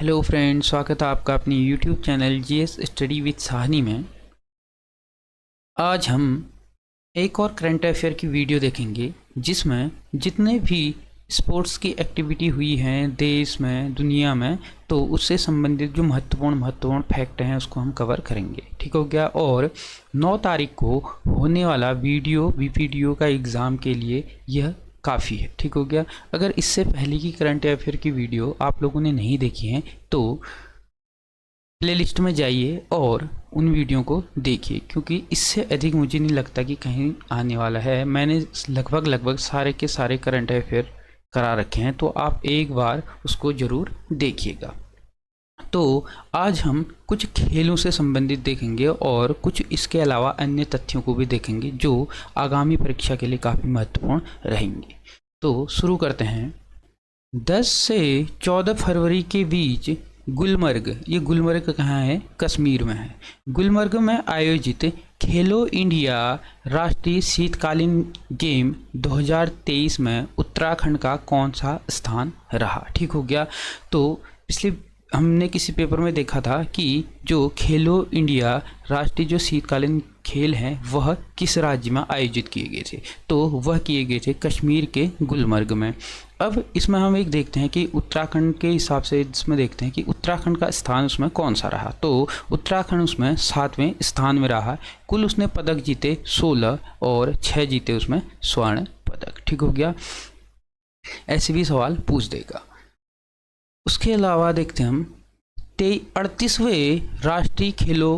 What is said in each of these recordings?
Hello friend, स्वागत है आपका अपनी YouTube channel GS study with Sahni में। आज हम एक और करंट अफेयर की वीडियो देखेंगे जिसमें जितने भी स्पोर्ट्स की एक्टिविटी हुई हैं देश में दुनिया में, तो उससे संबंधित जो महत्वपूर्ण फैक्ट हैं उसको हम कवर करेंगे। ठीक हो गया। और 9 तारीख को होने वाला वीपीडीओ का एग्ज़ाम के लिए यह काफ़ी है। ठीक हो गया। अगर इससे पहले की करंट अफेयर की वीडियो आप लोगों ने नहीं देखी है तो प्लेलिस्ट में जाइए और उन वीडियो को देखिए, क्योंकि इससे अधिक मुझे नहीं लगता कि कहीं आने वाला है। मैंने लगभग सारे के सारे करंट अफेयर करा रखे हैं, तो आप एक बार उसको ज़रूर देखिएगा। तो आज हम कुछ खेलों से संबंधित देखेंगे और कुछ इसके अलावा अन्य तथ्यों को भी देखेंगे जो आगामी परीक्षा के लिए काफ़ी महत्वपूर्ण रहेंगे। तो शुरू करते हैं। 10 से 14 फरवरी के बीच गुलमर्ग, ये गुलमर्ग कहाँ है? कश्मीर में है। गुलमर्ग में आयोजित खेलो इंडिया राष्ट्रीय शीतकालीन गेम 2023 में उत्तराखंड का कौन सा स्थान रहा? ठीक हो गया। तो पिछले हमने किसी पेपर में देखा था कि जो खेलो इंडिया राष्ट्रीय जो शीतकालीन खेल हैं वह किस राज्य में आयोजित किए गए थे, तो वह किए गए थे कश्मीर के गुलमर्ग में। अब इसमें हम एक देखते हैं कि उत्तराखंड के हिसाब से इसमें देखते हैं कि उत्तराखंड का स्थान उसमें कौन सा रहा। तो उत्तराखंड उसमें 7वें स्थान में रहा। कुल उसने पदक जीते 16 और 6 जीते उसमें स्वर्ण पदक। ठीक हो गया। ऐसे भी सवाल पूछ देगा। उसके अलावा देखते हैं हम 38वें राष्ट्रीय खेलो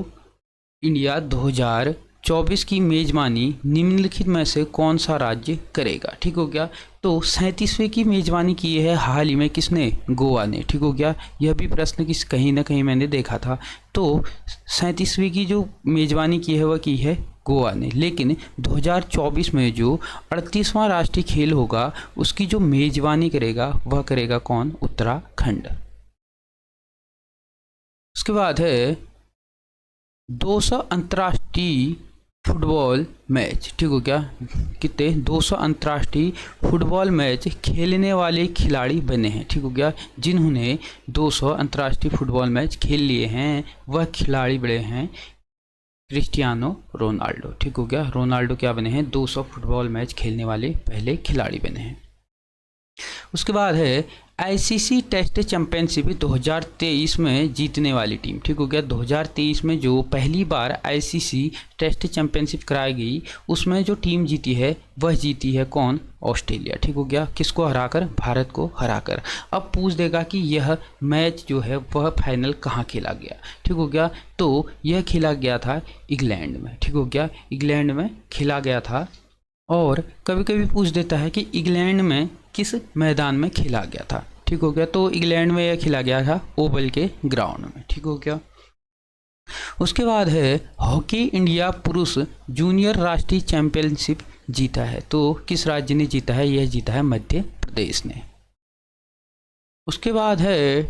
इंडिया 2024 की मेज़बानी निम्नलिखित में से कौन सा राज्य करेगा? ठीक हो गया। तो 37वें की मेज़बानी की है हाल ही में किसने? गोवा ने। ठीक हो गया। यह भी प्रश्न किस कहीं ना कहीं मैंने देखा था। तो 37वें की जो मेज़बानी की है वह की है गोवा ने, लेकिन 2024 में जो 38वां राष्ट्रीय खेल होगा उसकी जो मेज़बानी करेगा वह करेगा कौन? उत्तराखंड। उसके बाद है 200 अंतर्राष्ट्रीय फुटबॉल मैच। ठीक हो गया। कितने? 200 अंतर्राष्ट्रीय फुटबॉल मैच खेलने वाले खिलाड़ी बने हैं। ठीक हो गया। जिन्होंने 200 अंतर्राष्ट्रीय फुटबॉल मैच खेल लिए हैं वह खिलाड़ी बड़े हैं क्रिस्टियानो रोनाल्डो। ठीक हो गया। रोनाल्डो क्या बने हैं? 200 फुटबॉल मैच खेलने वाले पहले खिलाड़ी बने हैं। उसके बाद है आईसीसी टेस्ट चैंपियनशिप 2023 में जीतने वाली टीम। ठीक हो गया। 2023 में जो पहली बार आईसीसी टेस्ट चैंपियनशिप कराई गई उसमें जो टीम जीती है वह जीती है कौन? ऑस्ट्रेलिया। ठीक हो गया। किसको हराकर? भारत को हराकर। अब पूछ देगा कि यह मैच जो है वह फाइनल कहाँ खेला गया? ठीक हो गया। तो यह खेला गया था इंग्लैंड में। ठीक हो गया। इंग्लैंड में खेला गया था। और कभी कभी पूछ देता है कि इंग्लैंड में किस मैदान में खेला गया था? ठीक हो गया। तो इंग्लैंड में यह खेला गया था ओवल के ग्राउंड में। ठीक हो गया। उसके बाद है हॉकी इंडिया पुरुष जूनियर राष्ट्रीय चैंपियनशिप जीता है, तो किस राज्य ने जीता है? यह जीता है मध्य प्रदेश ने। उसके बाद है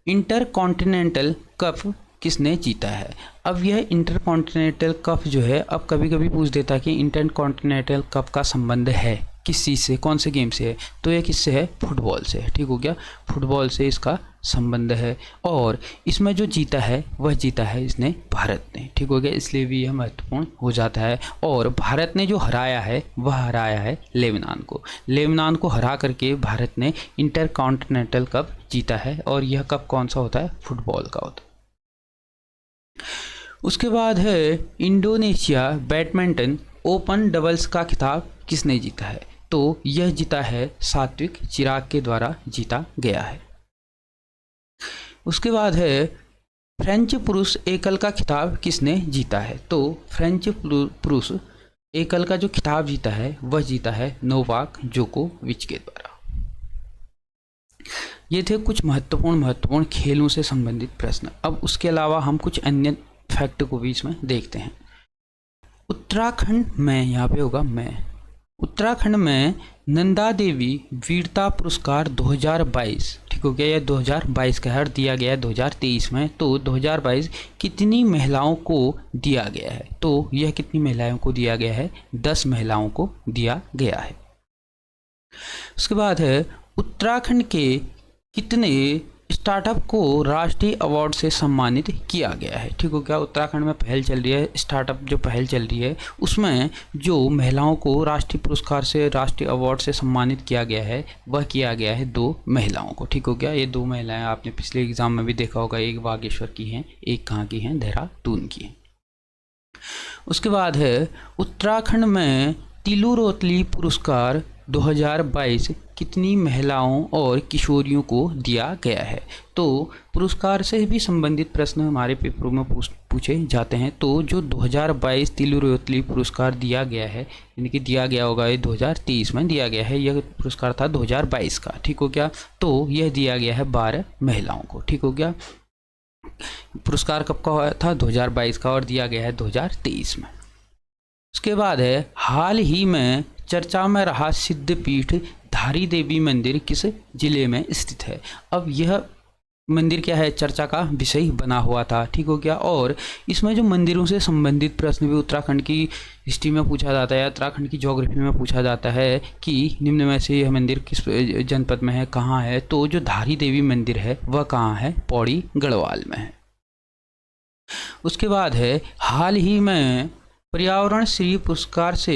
इंटर कॉन्टिनेंटल कप किसने जीता है? अब यह इंटर कॉन्टिनेंटल कप जो है, अब कभी कभी पूछ देता है कि इंटर कॉन्टिनेंटल कप का संबंध है किस चीज़ से, कौन से गेम से है? तो यह किससे है? फुटबॉल से। ठीक हो गया। फुटबॉल से इसका संबंध है और इसमें जो जीता है वह जीता है इसने भारत ने। ठीक हो गया। इसलिए भी यह महत्वपूर्ण हो जाता है। और भारत ने जो हराया है वह हराया है लेबनान को। लेबनान को हरा करके भारत ने इंटर कॉन्टिनेंटल कप जीता है और यह कप कौन सा होता है? फुटबॉल का होता है। उसके बाद है इंडोनेशिया बैडमिंटन ओपन डबल्स का खिताब किसने जीता है? तो यह जीता है सात्विक चिराग के द्वारा जीता गया है। उसके बाद है फ्रेंच पुरुष एकल का खिताब किसने जीता है? तो फ्रेंच पुरुष एकल का जो खिताब जीता है वह जीता है नोवाक जोकोविच के द्वारा। ये थे कुछ महत्वपूर्ण खेलों से संबंधित प्रश्न। अब उसके अलावा हम कुछ अन्य फैक्ट को भी इसमें देखते हैं। उत्तराखंड में, यहाँ पे होगा मैं, उत्तराखंड में नंदा देवी वीरता पुरस्कार 2022। ठीक हो गया। यह 2022 का है और दिया गया है 2023 में। तो 2022 कितनी महिलाओं को दिया गया है? तो यह कितनी महिलाओं को दिया गया है? 10 महिलाओं को दिया गया है। उसके बाद है उत्तराखंड के कितने स्टार्टअप को राष्ट्रीय अवार्ड से सम्मानित किया गया है। ठीक हो गया। उत्तराखंड में पहल चल रही है, स्टार्टअप जो पहल चल रही है उसमें जो महिलाओं को राष्ट्रीय पुरस्कार से, राष्ट्रीय अवार्ड से सम्मानित किया गया है, वह किया गया है 2 महिलाओं को। ठीक हो गया। ये 2 महिलाएं आपने पिछले एग्जाम में भी देखा होगा, एक बागेश्वर की हैं, एक कहाँ की हैं, देहरादून की हैं। उसके बाद है उत्तराखंड में तिलु रोतली पुरस्कार 2022 कितनी महिलाओं और किशोरियों को दिया गया है। तो पुरस्कार से भी संबंधित प्रश्न हमारे पेपरों में पूछे जाते हैं। तो जो 2022 तिलु रोतली पुरस्कार दिया गया है, यानी कि दिया गया होगा, ये 2023 में दिया गया है, यह पुरस्कार था 2022 का। ठीक हो गया। तो यह दिया गया है 12 महिलाओं को। ठीक हो गया। पुरस्कार कब का हुआ था? 2022 का, और दिया गया है 2023 में। उसके बाद है हाल ही में चर्चा में रहा सिद्धपीठ धारी देवी मंदिर किस जिले में स्थित है। अब यह मंदिर क्या है, चर्चा का विषय बना हुआ था। ठीक हो गया। और इसमें जो मंदिरों से संबंधित प्रश्न भी उत्तराखंड की हिस्ट्री में पूछा जाता है, उत्तराखंड की ज्योग्राफी में पूछा जाता है कि निम्न में से यह मंदिर किस जनपद में है, कहाँ है। तो जो धारी देवी मंदिर है वह कहाँ है? पौड़ी गढ़वाल में है। उसके बाद है हाल ही में पर्यावरण श्री पुरस्कार से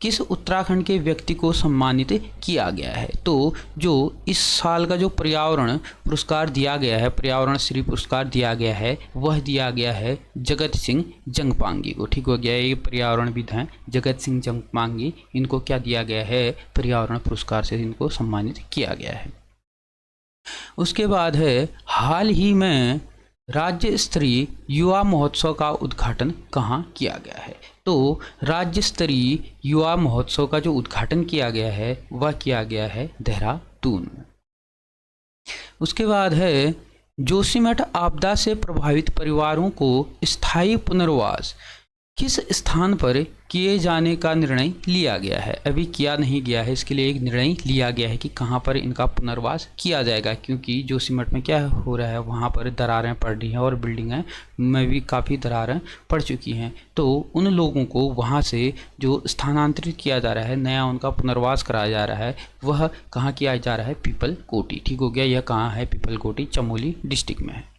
किस उत्तराखंड के व्यक्ति को सम्मानित किया गया है। तो जो इस साल का जो पर्यावरण पुरस्कार दिया गया है, पर्यावरण श्री पुरस्कार दिया गया है, वह दिया गया है जगत सिंह जंगपांगी को। ठीक हो गया। ये पर्यावरणविद हैं जगत सिंह जंगपांगी, इनको क्या दिया गया है? पर्यावरण पुरस्कार से इनको सम्मानित किया गया है। उसके बाद है हाल ही में राज्य स्तरीय युवा महोत्सव का उद्घाटन कहाँ किया गया है। तो राज्य स्तरीय युवा महोत्सव का जो उद्घाटन किया गया है वह किया गया है देहरादून में। उसके बाद है जोशीमठ आपदा से प्रभावित परिवारों को स्थायी पुनर्वास किस स्थान पर किए जाने का निर्णय लिया गया है। अभी किया नहीं गया है, इसके लिए एक निर्णय लिया गया है कि कहाँ पर इनका पुनर्वास किया जाएगा, क्योंकि जोशीमठ में क्या हो रहा है, वहाँ पर दरारें पड़ रही हैं और बिल्डिंगें में भी काफ़ी दरारें पड़ चुकी हैं। तो उन लोगों को वहाँ से जो स्थानांतरित किया जा रहा है, नया उनका पुनर्वास कराया जा रहा है, वह कहाँ किया जा रहा है? पीपल कोटी। ठीक हो गया। यह कहाँ है? पीपल कोटी चमोली डिस्ट्रिक्ट में है।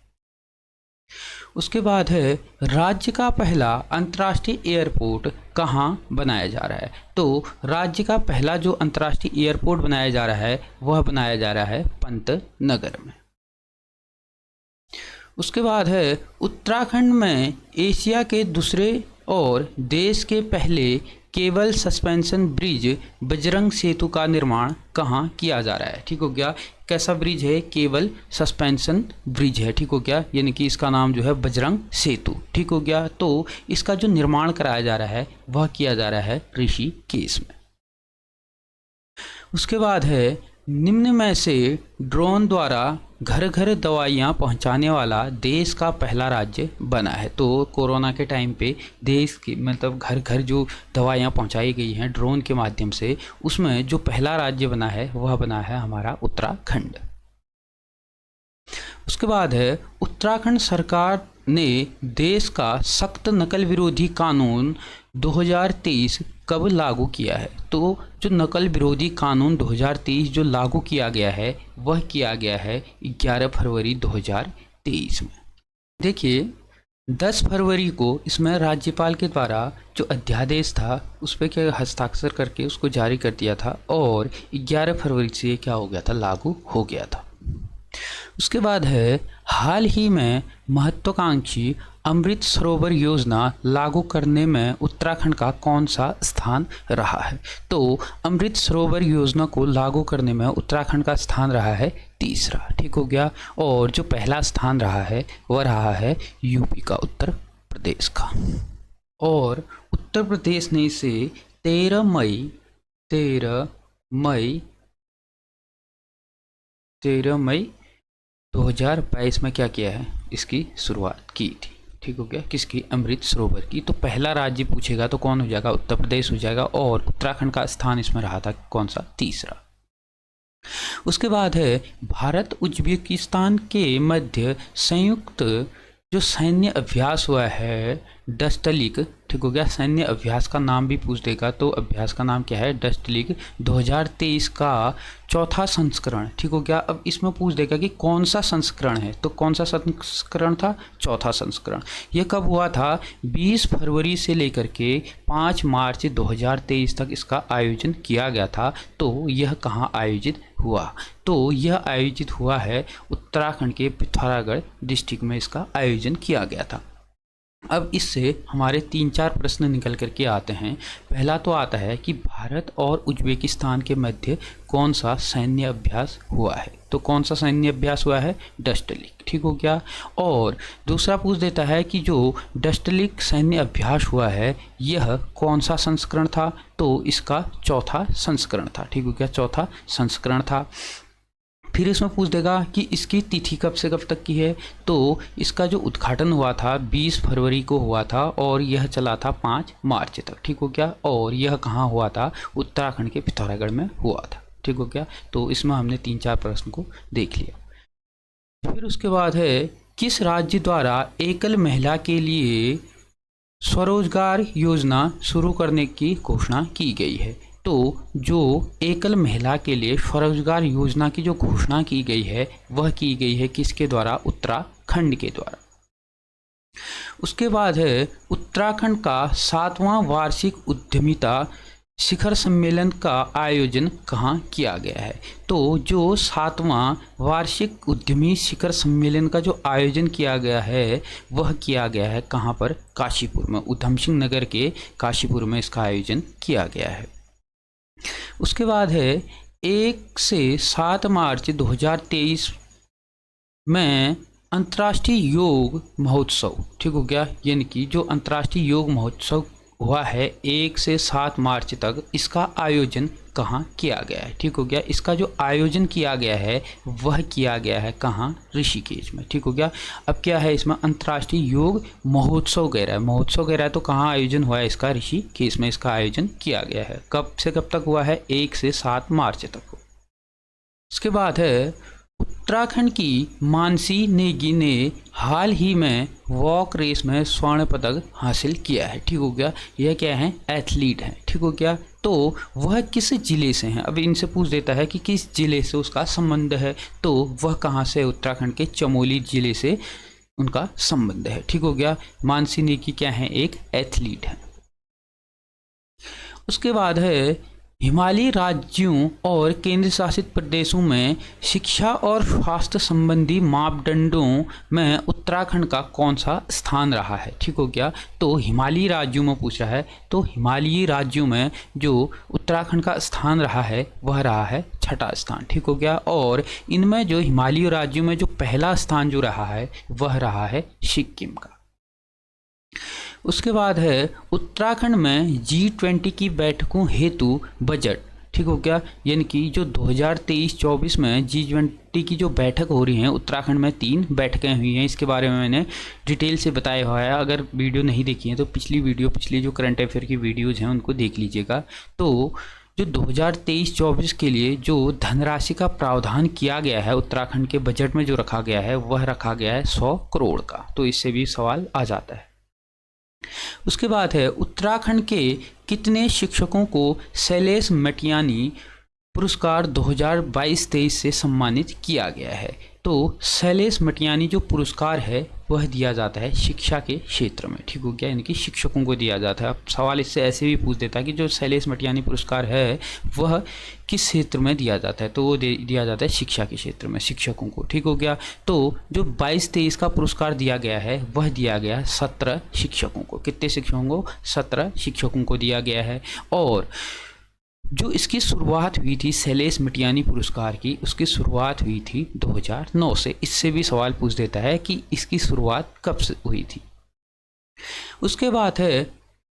उसके बाद है राज्य का पहला अंतर्राष्ट्रीय एयरपोर्ट कहाँ बनाया जा रहा है। तो राज्य का पहला जो अंतर्राष्ट्रीय एयरपोर्ट बनाया जा रहा है वह बनाया जा रहा है पंतनगर में। उसके बाद है उत्तराखंड में एशिया के दूसरे और देश के पहले केबल सस्पेंशन ब्रिज बजरंग सेतु का निर्माण कहाँ किया जा रहा है। ठीक हो गया। कैसा ब्रिज है? केबल सस्पेंशन ब्रिज है। ठीक हो गया। यानी कि इसका नाम जो है बजरंग सेतु। ठीक हो गया। तो इसका जो निर्माण कराया जा रहा है वह किया जा रहा है ऋषिकेश में। उसके बाद है निम्न में से ड्रोन द्वारा घर घर दवाइयाँ पहुँचाने वाला देश का पहला राज्य बना है। तो कोरोना के टाइम पे देश के मतलब घर घर जो दवाइयाँ पहुँचाई गई हैं ड्रोन के माध्यम से, उसमें जो पहला राज्य बना है वह बना है हमारा उत्तराखंड। उसके बाद है उत्तराखंड सरकार ने देश का सख्त नकल विरोधी कानून 2023 कब लागू किया है। तो जो नकल विरोधी कानून 2023 जो लागू किया गया है वह किया गया है 11 फरवरी 2023 में। देखिए 10 फरवरी को इसमें राज्यपाल के द्वारा जो अध्यादेश था उस पर क्या हस्ताक्षर करके उसको जारी कर दिया था, और 11 फरवरी से क्या हो गया था? लागू हो गया था। उसके बाद है हाल ही में महत्वाकांक्षी अमृत सरोवर योजना लागू करने में उत्तराखंड का कौन सा स्थान रहा है। तो अमृत सरोवर योजना को लागू करने में उत्तराखंड का स्थान रहा है तीसरा। ठीक हो गया। और जो पहला स्थान रहा है वह रहा है यूपी का, उत्तर प्रदेश का। और उत्तर प्रदेश ने इसे 13 मई 2022 में क्या किया है? इसकी शुरुआत की थी। ठीक हो गया। किसकी? अमृत सरोवर की। तो पहला राज्य पूछेगा तो कौन हो जाएगा? उत्तर प्रदेश हो जाएगा। और उत्तराखंड का स्थान इसमें रहा था कौन सा? तीसरा। उसके बाद है भारत उज्बेकिस्तान के मध्य संयुक्त जो सैन्य अभ्यास हुआ है डस्टलिक ठीक हो गया। सैन्य अभ्यास का नाम भी पूछ देगा, तो अभ्यास का नाम क्या है? डस्ट लीग 2023 का चौथा संस्करण, ठीक हो गया। अब इसमें पूछ देगा कि कौन सा संस्करण है, तो कौन सा संस्करण था? चौथा संस्करण। यह कब हुआ था? 20 फरवरी से लेकर के 5 मार्च 2023 तक इसका आयोजन किया गया था। तो यह कहाँ आयोजित हुआ? तो यह आयोजित हुआ है उत्तराखंड के पिथौरागढ़ डिस्ट्रिक्ट में इसका आयोजन किया गया था। अब इससे हमारे 3-4 प्रश्न निकल करके आते हैं। पहला तो आता है कि भारत और उज्बेकिस्तान के मध्य कौन सा सैन्य अभ्यास हुआ है? तो कौन सा सैन्य अभ्यास हुआ है? डस्ट लीग, ठीक हो गया। और दूसरा पूछ देता है कि जो डस्ट लीग सैन्य अभ्यास हुआ है यह कौन सा संस्करण था? तो इसका चौथा संस्करण था, ठीक हो गया, चौथा संस्करण था। फिर इसमें पूछ देगा कि इसकी तिथि कब से कब तक की है? तो इसका जो उद्घाटन हुआ था 20 फरवरी को हुआ था और यह चला था 5 मार्च तक, ठीक हो गया। और यह कहाँ हुआ था? उत्तराखंड के पिथौरागढ़ में हुआ था, ठीक हो गया। तो इसमें हमने 3-4 प्रश्न को देख लिया। फिर उसके बाद है किस राज्य द्वारा एकल महिला के लिए स्वरोजगार योजना शुरू करने की घोषणा की गई है? तो जो एकल महिला के लिए स्वरोजगार योजना की जो घोषणा की गई है वह की गई है किसके द्वारा? उत्तराखंड के द्वारा। उसके बाद है उत्तराखंड का 7वां वार्षिक उद्यमिता शिखर सम्मेलन का आयोजन कहाँ किया गया है? तो जो 7वां वार्षिक उद्यमी शिखर सम्मेलन का जो आयोजन किया गया है वह किया गया है कहाँ पर? काशीपुर में, उधम सिंह नगर के काशीपुर में इसका आयोजन किया गया है। उसके बाद है 1 से 7 मार्च 2023 में अंतर्राष्ट्रीय योग महोत्सव, ठीक हो गया, यानी कि जो अंतर्राष्ट्रीय योग महोत्सव हुआ है 1 से 7 मार्च तक, इसका आयोजन कहाँ किया गया है? ठीक हो गया। इसका जो आयोजन किया गया है वह किया गया है कहाँ? ऋषिकेश में, ठीक हो गया। अब क्या है इसमें? अंतर्राष्ट्रीय योग महोत्सव कह रहा है, महोत्सव कह रहा है, तो कहाँ आयोजन हुआ है इसका? ऋषिकेश में इसका आयोजन किया गया है। कब से कब तक हुआ है? 1 से 7 मार्च तक। इसके बाद है उत्तराखंड की मानसी नेगी ने हाल ही में वॉक रेस में स्वर्ण पदक हासिल किया है, ठीक हो गया। यह क्या है? एथलीट है, ठीक हो गया। तो वह किस जिले से हैं? अब इनसे पूछ देता है कि किस जिले से उसका संबंध है, तो वह कहाँ से? उत्तराखंड के चमोली जिले से उनका संबंध है, ठीक हो गया। मानसी नेगी क्या है? एक एथलीट है। उसके बाद है हिमालयी राज्यों और केंद्र शासित प्रदेशों में शिक्षा और स्वास्थ्य संबंधी मापदंडों में उत्तराखंड का कौन सा स्थान रहा है, ठीक हो गया। तो हिमालयी राज्यों में पूछ रहा है, तो हिमालयी राज्यों में जो उत्तराखंड का स्थान रहा है वह रहा है 6ठा स्थान, ठीक हो गया। और इनमें जो हिमालयी राज्यों में जो पहला स्थान जो रहा है वह रहा है सिक्किम का। उसके बाद है उत्तराखंड में G20 की बैठकों हेतु बजट, ठीक हो गया। यानी कि जो 2023-24 में G20 की जो बैठक हो रही हैं उत्तराखंड में 3 बैठकें हुई हैं, इसके बारे में मैंने डिटेल से बताया हुआ है। अगर वीडियो नहीं देखी है तो पिछली जो करंट अफेयर की वीडियोज़ हैं उनको देख लीजिएगा। तो जो 2023-24 के लिए जो धनराशि का प्रावधान किया गया है उत्तराखंड के बजट में जो रखा गया है वह रखा गया है 100 करोड़ का, तो इससे भी सवाल आ जाता है। उसके बाद है उत्तराखंड के कितने शिक्षकों को शैलेश मटियानी पुरस्कार 2022-23 से सम्मानित किया गया है? तो शैलेश मटियानी जो पुरस्कार है वह दिया जाता है शिक्षा के क्षेत्र में, ठीक हो गया, यानी कि शिक्षकों को दिया जाता है। अब सवाल इससे ऐसे भी पूछ देता है कि जो शैलेश मटियानी पुरस्कार है वह किस क्षेत्र में दिया जाता है? तो वो दिया जाता है शिक्षा के क्षेत्र में, शिक्षकों को, ठीक हो गया। तो जो 22-23 का पुरस्कार दिया गया है वह दिया गया 17 शिक्षकों को। कितने शिक्षकों को? 17 शिक्षकों को दिया गया है। और जो इसकी शुरुआत हुई थी शैलेश मटियानी पुरस्कार की, उसकी शुरुआत हुई थी 2009 से। इससे भी सवाल पूछ देता है कि इसकी शुरुआत कब से हुई थी। उसके बाद है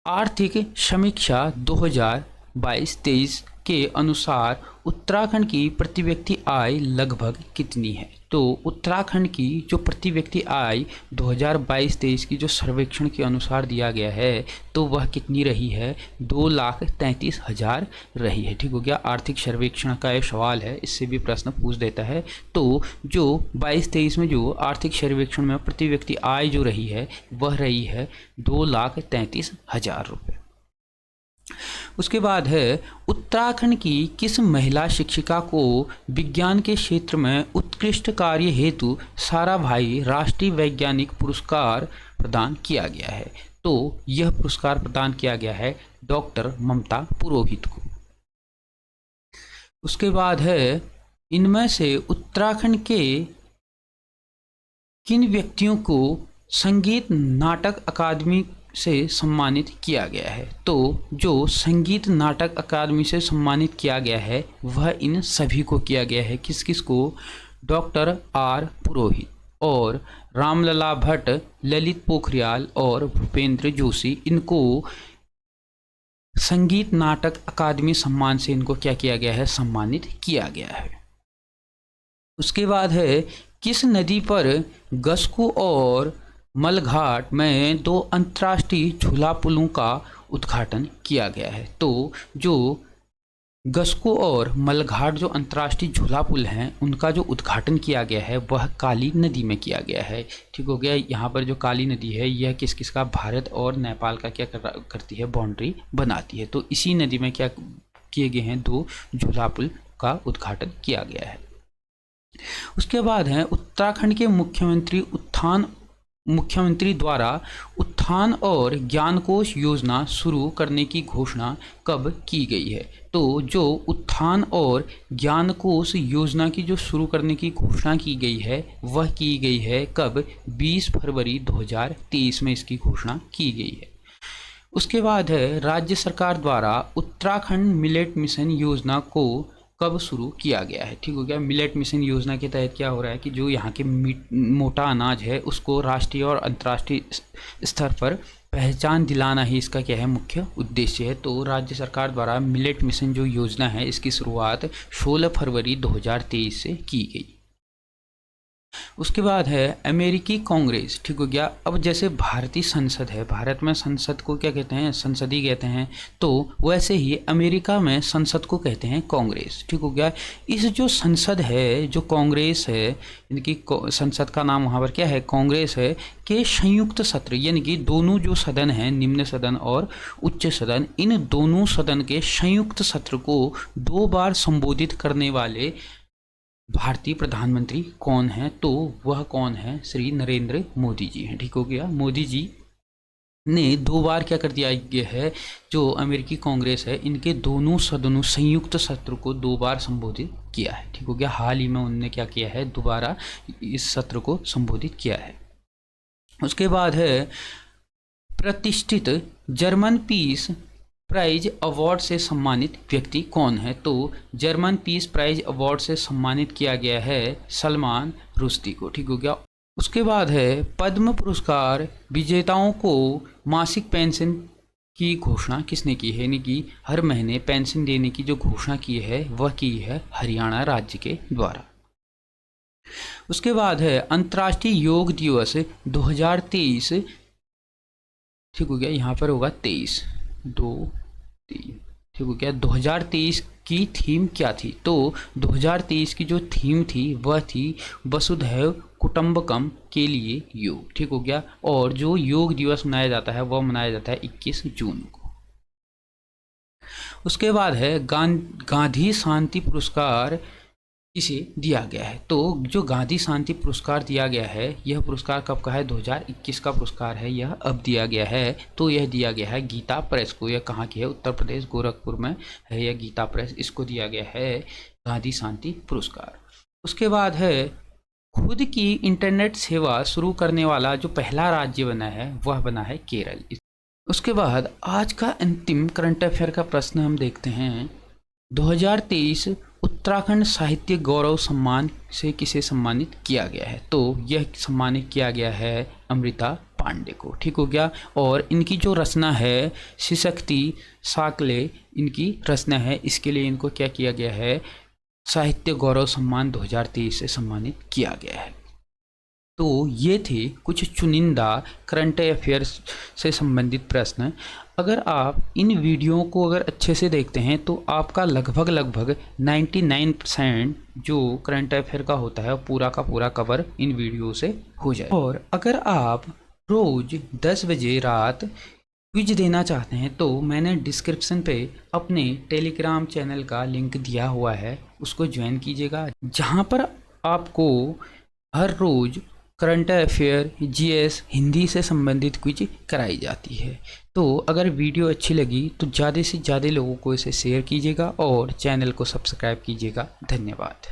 आर्थिक समीक्षा 2022-23 के अनुसार उत्तराखंड की प्रति व्यक्ति आय लगभग कितनी है? तो उत्तराखंड की जो प्रति व्यक्ति आय 2022-23 की जो सर्वेक्षण के अनुसार दिया गया है तो वह कितनी रही है? 2,33,000 रही है। ठीक हो गया। आर्थिक सर्वेक्षण का ये सवाल है, इससे भी प्रश्न पूछ देता है। तो जो 22-23 में जो आर्थिक सर्वेक्षण में प्रति व्यक्ति आय जो रही है वह रही है 2,33,000 रुपये। उसके बाद है उत्तराखंड की किस महिला शिक्षिका को विज्ञान के क्षेत्र में उत्कृष्ट कार्य हेतु साराभाई राष्ट्रीय वैज्ञानिक पुरस्कार प्रदान किया गया है? तो यह पुरस्कार प्रदान किया गया है डॉक्टर ममता पुरोहित को। उसके बाद है इनमें से उत्तराखंड के किन व्यक्तियों को संगीत नाटक अकादमी से सम्मानित किया गया है? तो जो संगीत नाटक अकादमी से सम्मानित किया गया है वह इन सभी को किया गया है। किस किस को? डॉक्टर आर पुरोहित और रामलला भट्ट, ललित पोखरियाल और भूपेंद्र जोशी, इनको संगीत नाटक अकादमी सम्मान से इनको क्या किया गया है? सम्मानित किया गया है। उसके बाद है किस नदी पर गस्कू और मलघाट में 2 अंतर्राष्ट्रीय झूला पुलों का उद्घाटन किया गया है? तो जो गस्कू और मलघाट जो अंतर्राष्ट्रीय झूला पुल हैं उनका जो उद्घाटन किया गया है वह काली नदी में किया गया है। ठीक हो गया। यहाँ पर जो काली नदी है यह किस किस का? भारत और नेपाल का क्या करती है? बाउंड्री बनाती है। तो इसी नदी में क्या किए गए हैं? 2 झूला पुल का उद्घाटन किया गया है। उसके बाद है उत्तराखंड के मुख्यमंत्री द्वारा उत्थान और ज्ञानकोश योजना शुरू करने की घोषणा कब की गई है? तो जो उत्थान और ज्ञानकोश योजना की जो शुरू करने की घोषणा की गई है वह की गई है कब? 20 फरवरी 2023 में इसकी घोषणा की गई है। उसके बाद है राज्य सरकार द्वारा उत्तराखंड मिलेट मिशन योजना को कब शुरू किया गया है? ठीक हो गया। मिलेट मिशन योजना के तहत क्या हो रहा है कि जो यहाँ के मोटा अनाज है उसको राष्ट्रीय और अंतर्राष्ट्रीय स्तर पर पहचान दिलाना ही इसका क्या है? मुख्य उद्देश्य है। तो राज्य सरकार द्वारा मिलेट मिशन जो योजना है इसकी शुरुआत 16 फरवरी 2023 से की गई। उसके बाद है अमेरिकी कांग्रेस। ठीक हो गया। अब जैसे भारतीय संसद है, भारत में संसद को क्या कहते हैं? संसदीय कहते हैं। तो वैसे ही अमेरिका में संसद को कहते हैं कांग्रेस। ठीक हो गया। इस जो संसद है, जो कांग्रेस है, इनकी संसद का नाम वहाँ पर क्या है? कांग्रेस है, के संयुक्त सत्र, यानी कि दोनों जो सदन हैं, निम्न सदन और उच्च सदन, इन दोनों सदन के संयुक्त सत्र को 2 बार संबोधित करने वाले भारतीय प्रधानमंत्री कौन है? तो वह कौन है? श्री नरेंद्र मोदी जी हैं। ठीक हो गया। मोदी जी ने 2 बार क्या कर दिया गया है? जो अमेरिकी कांग्रेस है इनके दोनों सदनों संयुक्त सत्र को 2 बार संबोधित किया है। ठीक हो गया। हाल ही में उन्होंने क्या किया है? दोबारा इस सत्र को संबोधित किया है। उसके बाद है प्रतिष्ठित जर्मन पीस प्राइज अवार्ड से सम्मानित व्यक्ति कौन है? तो जर्मन पीस प्राइज अवार्ड से सम्मानित किया गया है सलमान रुश्दी को। ठीक हो गया। उसके बाद है पद्म पुरस्कार विजेताओं को मासिक पेंशन की घोषणा किसने की है? यानी कि हर महीने पेंशन देने की जो घोषणा की है वह की है हरियाणा राज्य के द्वारा। उसके बाद है अंतर्राष्ट्रीय योग दिवस 2023। ठीक हो गया। यहाँ पर होगा 23 2 3। ठीक हो गया। 2023 की थीम क्या थी? तो 2023 की जो थीम थी वह थी वसुधैव कुटुंबकम के लिए योग। ठीक हो गया। और जो योग दिवस मनाया जाता है वह मनाया जाता है 21 जून को। उसके बाद है गांधी शांति पुरस्कार इसे दिया गया है? तो जो गांधी शांति पुरस्कार दिया गया है यह पुरस्कार कब का है? 2021 का पुरस्कार है, यह अब दिया गया है। तो यह दिया गया है गीता प्रेस को। यह कहाँ की है? उत्तर प्रदेश गोरखपुर में है यह गीता प्रेस, इसको दिया गया है गांधी शांति पुरस्कार। उसके बाद है खुद की इंटरनेट सेवा शुरू करने वाला जो पहला राज्य बना है वह बना है केरल। उसके बाद आज का अंतिम करंट अफेयर का प्रश्न हम देखते हैं। 2023 उत्तराखंड साहित्य गौरव सम्मान से किसे सम्मानित किया गया है? तो यह सम्मानित किया गया है अमृता पांडे पांडे को, ठीक हो गया। और इनकी जो रचना है शिशक्ति साकले इनकी रचना है, इसके लिए इनको क्या किया गया है, साहित्य गौरव सम्मान 2023 से सम्मानित किया गया है। तो ये थे कुछ चुनिंदा करंट अफेयर्स से संबंधित प्रश्न। अगर आप इन वीडियो को अगर अच्छे से देखते हैं तो आपका लगभग 99% जो करंट अफेयर का होता है पूरा का पूरा कवर इन वीडियो से हो जाए। और अगर आप रोज़ 10 बजे रात क्विज देना चाहते हैं तो मैंने डिस्क्रिप्शन पे अपने टेलीग्राम चैनल का लिंक दिया हुआ है, उसको ज्वाइन कीजिएगा, जहाँ पर आपको हर रोज़ करंट अफेयर, जीएस, हिंदी से संबंधित क्विज कराई जाती है। तो अगर वीडियो अच्छी लगी तो ज़्यादा से ज़्यादा लोगों को इसे शेयर कीजिएगा और चैनल को सब्सक्राइब कीजिएगा। धन्यवाद।